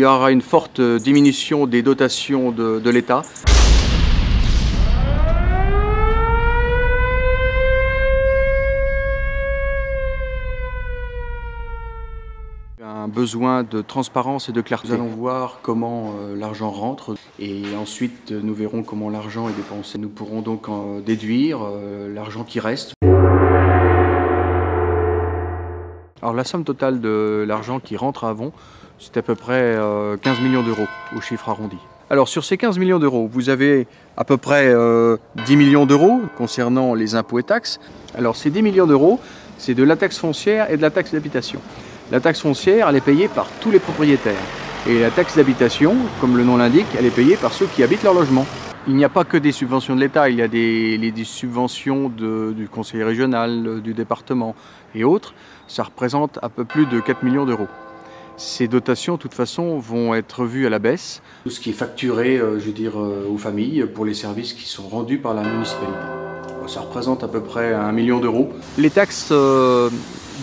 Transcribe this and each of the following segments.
y aura une forte diminution des dotations de l'État. Un besoin de transparence et de clarté. Nous allons voir comment l'argent rentre et ensuite nous verrons comment l'argent est dépensé. Nous pourrons donc déduire l'argent qui reste. Alors la somme totale de l'argent qui rentre à Avon, c'est à peu près 15 millions d'euros au chiffre arrondi. Alors sur ces 15 millions d'euros, vous avez à peu près 10 millions d'euros concernant les impôts et taxes. Alors ces 10 millions d'euros, c'est de la taxe foncière et de la taxe d'habitation. La taxe foncière, elle est payée par tous les propriétaires. Et la taxe d'habitation, comme le nom l'indique, elle est payée par ceux qui habitent leur logement. Il n'y a pas que des subventions de l'État, il y a des subventions du conseil régional, du département et autres. Ça représente un peu plus de 4 millions d'euros. Ces dotations, de toute façon, vont être revues à la baisse. Tout ce qui est facturé, je veux dire, aux familles pour les services qui sont rendus par la municipalité. Ça représente à peu près 1 million d'euros. Les taxes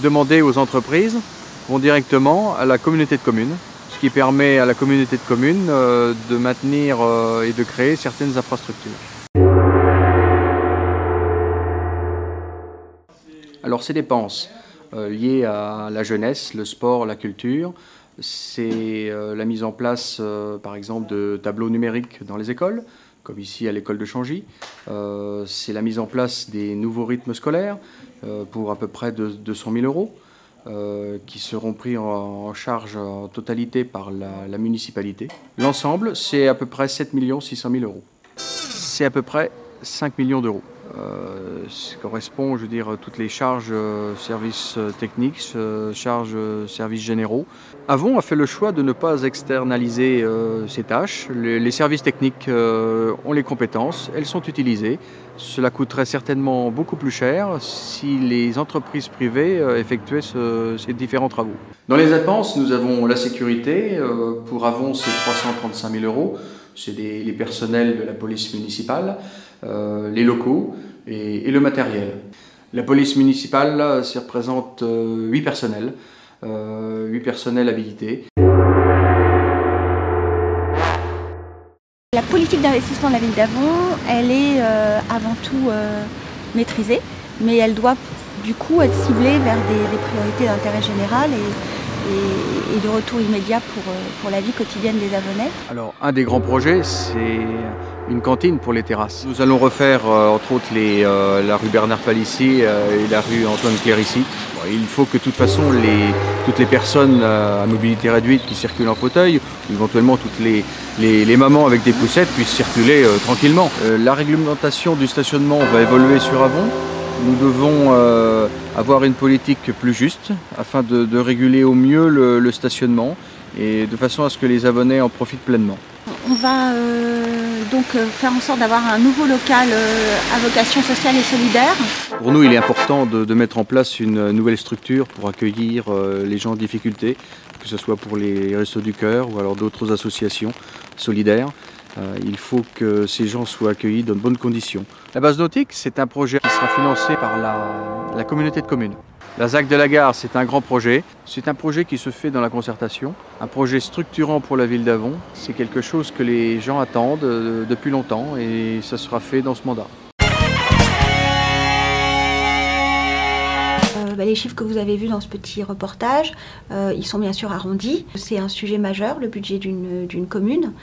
demandées aux entreprises vont directement à la communauté de communes, ce qui permet à la communauté de communes de maintenir et de créer certaines infrastructures. Alors ces dépenses liées à la jeunesse, le sport, la culture, c'est la mise en place par exemple de tableaux numériques dans les écoles, comme ici à l'école de Changy. C'est la mise en place des nouveaux rythmes scolaires pour à peu près 200 000 euros. Qui seront pris en charge en totalité par la municipalité. L'ensemble, c'est à peu près 7 600 000 euros. C'est à peu près 5 millions d'euros. Ça correspond, je veux dire, toutes les charges services techniques, charges services généraux. Avon a fait le choix de ne pas externaliser ces tâches. Les services techniques ont les compétences, elles sont utilisées. Cela coûterait certainement beaucoup plus cher si les entreprises privées effectuaient ces différents travaux. Dans les dépenses, nous avons la sécurité. Pour Avon, c'est 335 000 euros. C'est les personnels de la police municipale, les locaux et le matériel. La police municipale, ça représente 8 personnels, 8 personnels habilités. La politique d'investissement de la ville d'Avon, elle est avant tout maîtrisée, mais elle doit du coup être ciblée vers des priorités d'intérêt général et de retour immédiat pour la vie quotidienne des Avonnais. Alors un des grands projets, c'est une cantine pour les terrasses. Nous allons refaire entre autres la rue Bernard Palissy et la rue Antoine Clérici. Bon, il faut que de toute façon toutes les personnes à mobilité réduite qui circulent en fauteuil, ou éventuellement toutes les mamans avec des poussettes puissent circuler tranquillement. La réglementation du stationnement va évoluer sur Avon. Nous devons avoir une politique plus juste afin de réguler au mieux le stationnement et de façon à ce que les Avonnais en profitent pleinement. On va donc faire en sorte d'avoir un nouveau local à vocation sociale et solidaire. Pour nous, il est important de mettre en place une nouvelle structure pour accueillir les gens en difficulté, que ce soit pour les Restos du Cœur ou alors d'autres associations solidaires. Il faut que ces gens soient accueillis dans de bonnes conditions. La base nautique, c'est un projet qui sera financé par la communauté de communes. La ZAC de la Gare, c'est un grand projet. C'est un projet qui se fait dans la concertation. Un projet structurant pour la ville d'Avon. C'est quelque chose que les gens attendent depuis longtemps et ça sera fait dans ce mandat. Les chiffres que vous avez vus dans ce petit reportage, ils sont bien sûr arrondis. C'est un sujet majeur, le budget d'une commune,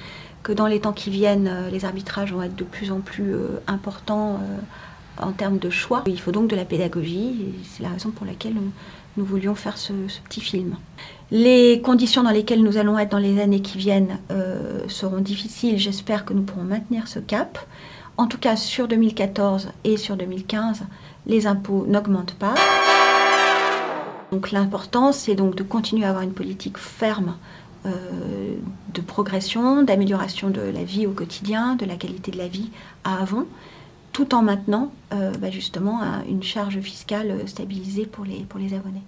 que dans les temps qui viennent, les arbitrages vont être de plus en plus importants en termes de choix. Il faut donc de la pédagogie, et c'est la raison pour laquelle nous voulions faire ce petit film. Les conditions dans lesquelles nous allons être dans les années qui viennent seront difficiles. J'espère que nous pourrons maintenir ce cap. En tout cas, sur 2014 et sur 2015, les impôts n'augmentent pas. Donc l'important, c'est donc de continuer à avoir une politique ferme de progression, d'amélioration de la vie au quotidien, de la qualité de la vie à Avon, tout en maintenant justement une charge fiscale stabilisée pour les Avonnais.